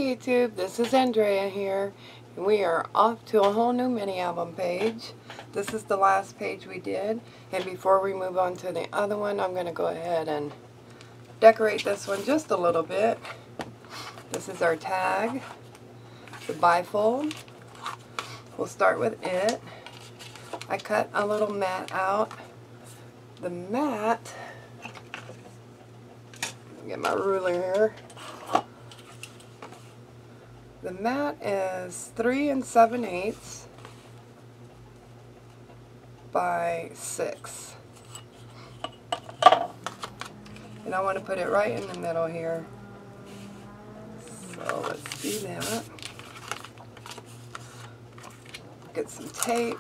Hey YouTube, this is Andrea here, and we are off to a whole new mini album page. This is the last page we did, and before we move on to the other one, I'm going to go ahead and decorate this one just a little bit. This is our tag, the bifold. We'll start with it. I cut a little mat out. The mat, get my ruler here. The mat is 3 7/8 by 6. And I want to put it right in the middle here. So let's do that. Get some tape.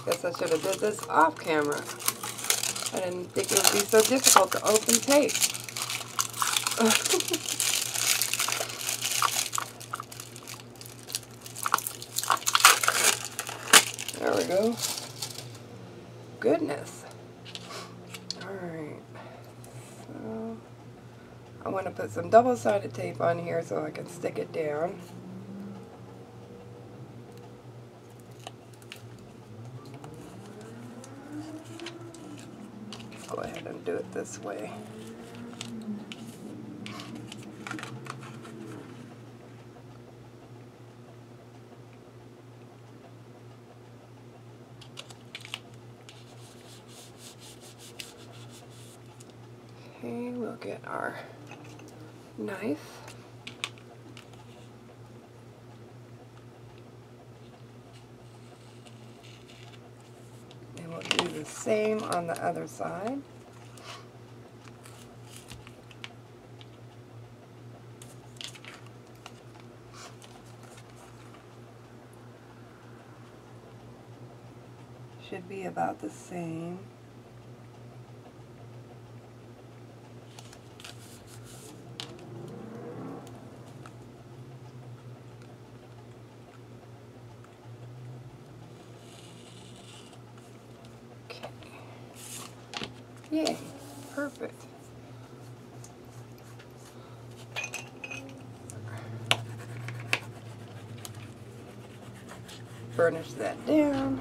Guess I should have did this off camera. I didn't think it would be so difficult to open tape. There we go. Goodness. Alright. So I want to put some double-sided tape on here so I can stick it down. Go ahead and do it this way. Okay, we'll get our knife. And we'll do the same on the other side. Should be about the same. Okay. Yay, perfect. Burnish that down.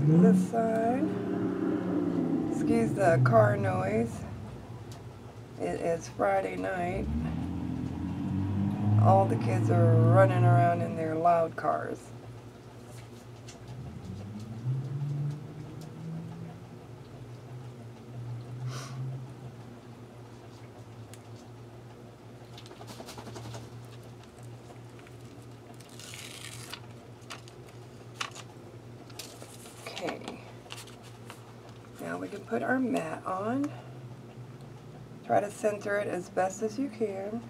This side. Excuse the car noise. It is Friday night. All the kids are running around in their loud cars. Okay, now we can put our mat on. Try to center it as best as you can.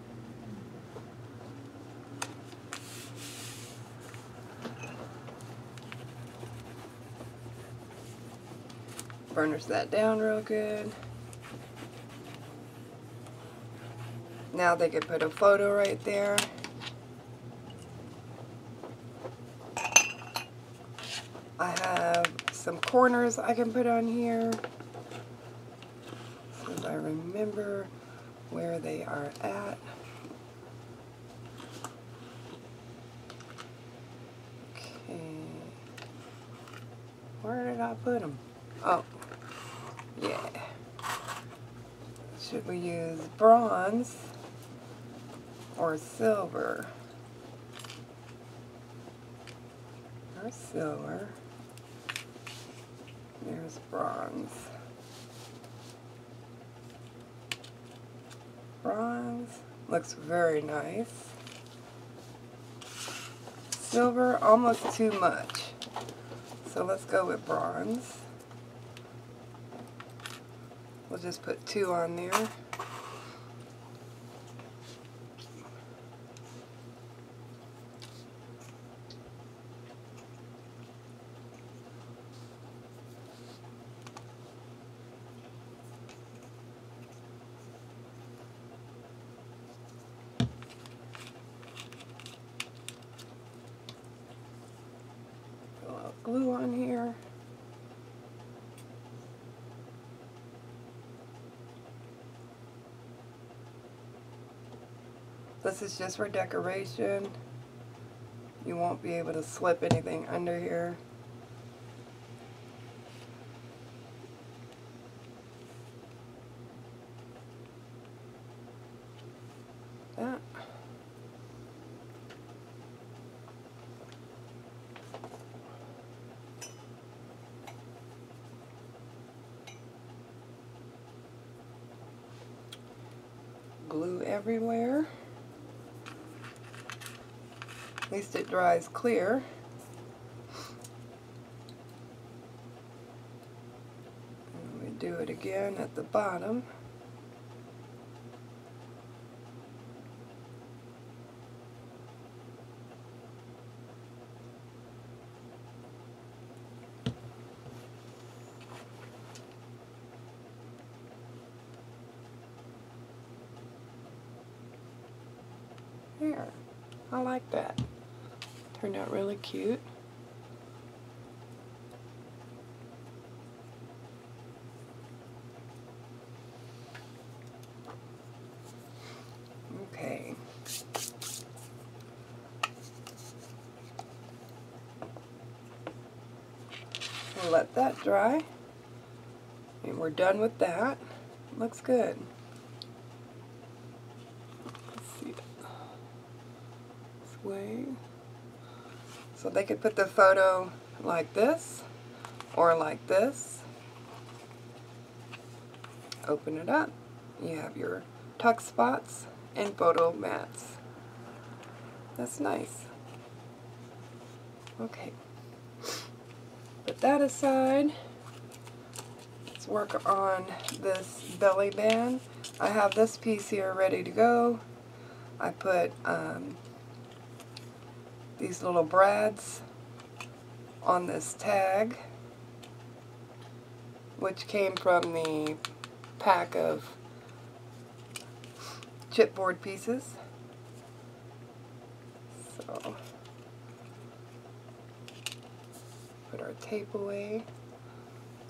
Burnish that down real good. Now they can put a photo right there. I have some corners I can put on here, so I remember where they are at. Okay, where did I put them? Oh, yeah. Should we use bronze or silver? Or silver. There's bronze. Bronze. Looks very nice. Silver, almost too much. So let's go with bronze. We'll just put 2 on there. Put a little glue on here. This is just for decoration. You won't be able to slip anything under here. That. Glue everywhere. At least it dries clear. And we do it again at the bottom. There. I like that. Turned out really cute. Okay. We'll let that dry. And we're done with that. Looks good. Let's see this way. So they could put the photo like this or like this. Open it up. You have your tuck spots and photo mats. That's nice. Okay. Put that aside. Let's work on this belly band. I have this piece here ready to go. I put these little brads on this tag, which came from the pack of chipboard pieces. So put our tape away,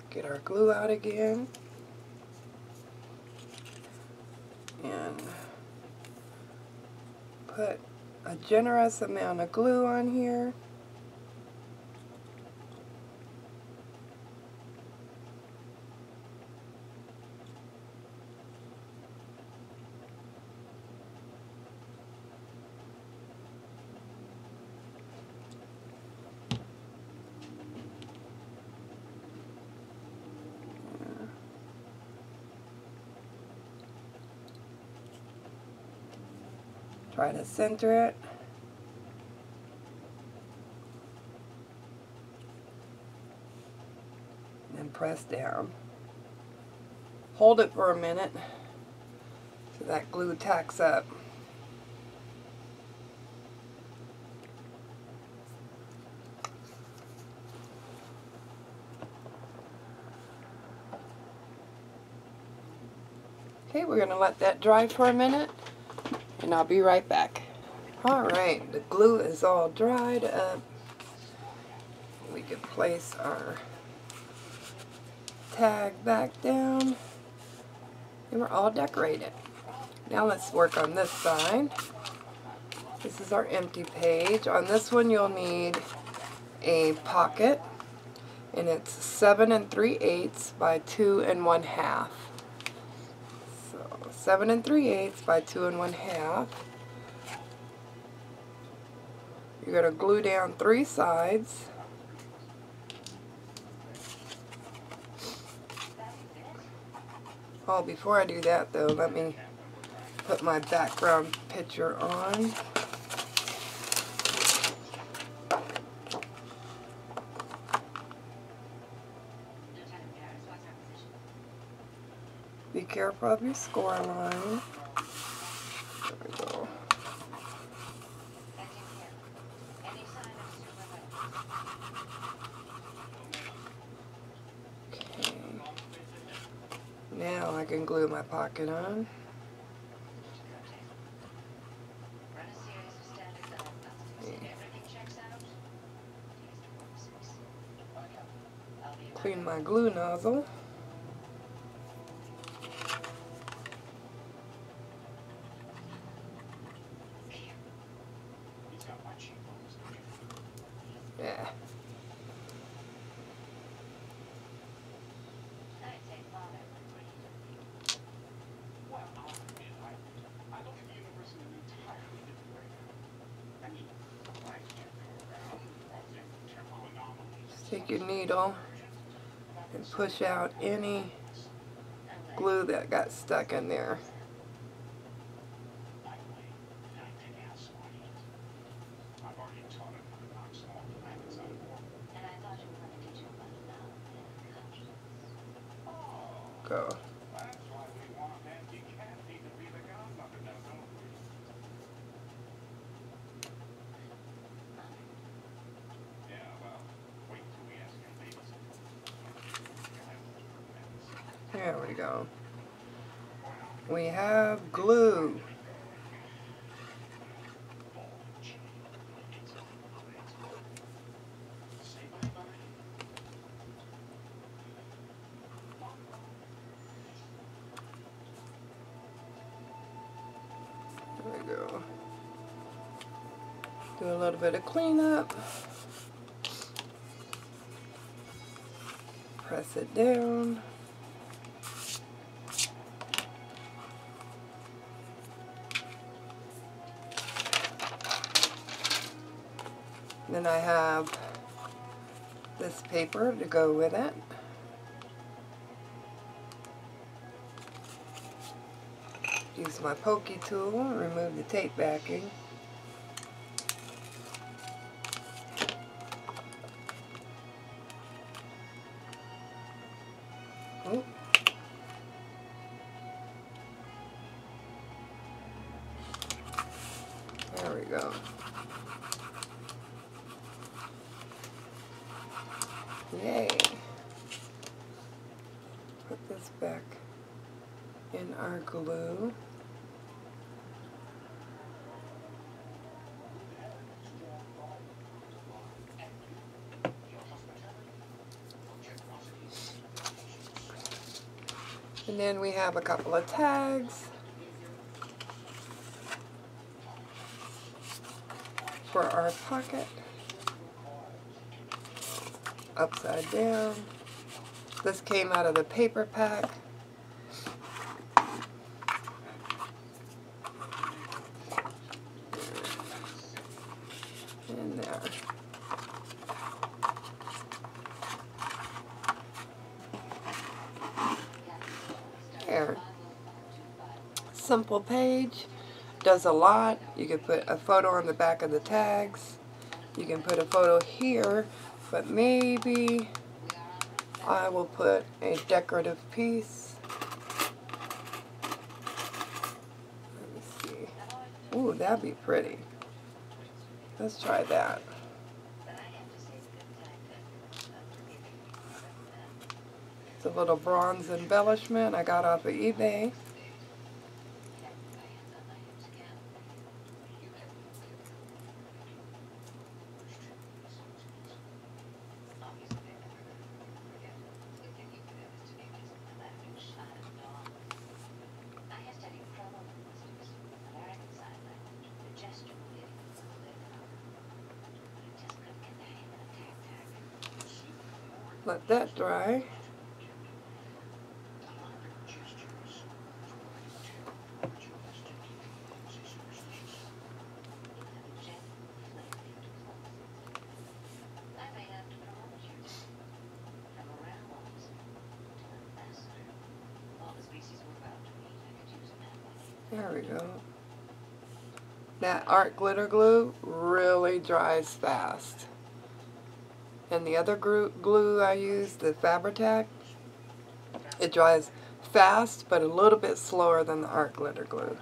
get our glue out again, and put a generous amount of glue on here. Try to center it. And press down. Hold it for a minute so that glue tacks up. Okay, we're going to let that dry for a minute, and I'll be right back. Alright, the glue is all dried up. We can place our tag back down, and we're all decorated. Now let's work on this side. This is our empty page. On this one you'll need a pocket, and it's 7 3/8 by 2 1/2. So 7 3/8 by 2 1/2. You're going to glue down 3 sides. Oh, before I do that though, let me put my background picture on. Be careful of your score line. There we go. Okay. Now I can glue my pocket on. Clean my glue nozzle. Yeah. Just take your needle and push out any glue that got stuck in there. Go. There we go. We have glue. There we go. Do a little bit of cleanup. Press it down. Then I have this paper to go with it. Use my pokey tool and remove the tape backing. Oh. There we go. Yay. Put this back in our glue. And then we have a couple of tags for our pocket. Upside down. This came out of the paper pack. And there. There. Simple page. Does a lot. You can put a photo on the back of the tags. You can put a photo here, but maybe I will put a decorative piece. Let me see. Ooh, that'd be pretty. Let's try that. It's a little bronze embellishment I got off of eBay. Let that dry. There we go. That art glitter glue really dries fast. And the other glue I use, the Fabri-Tac, it dries fast but a little bit slower than the art glitter glue.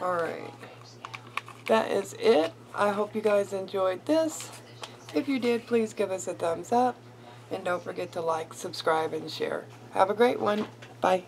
Alright, that is it. I hope you guys enjoyed this. If you did, please give us a thumbs up. And don't forget to like, subscribe, and share. Have a great one. Bye.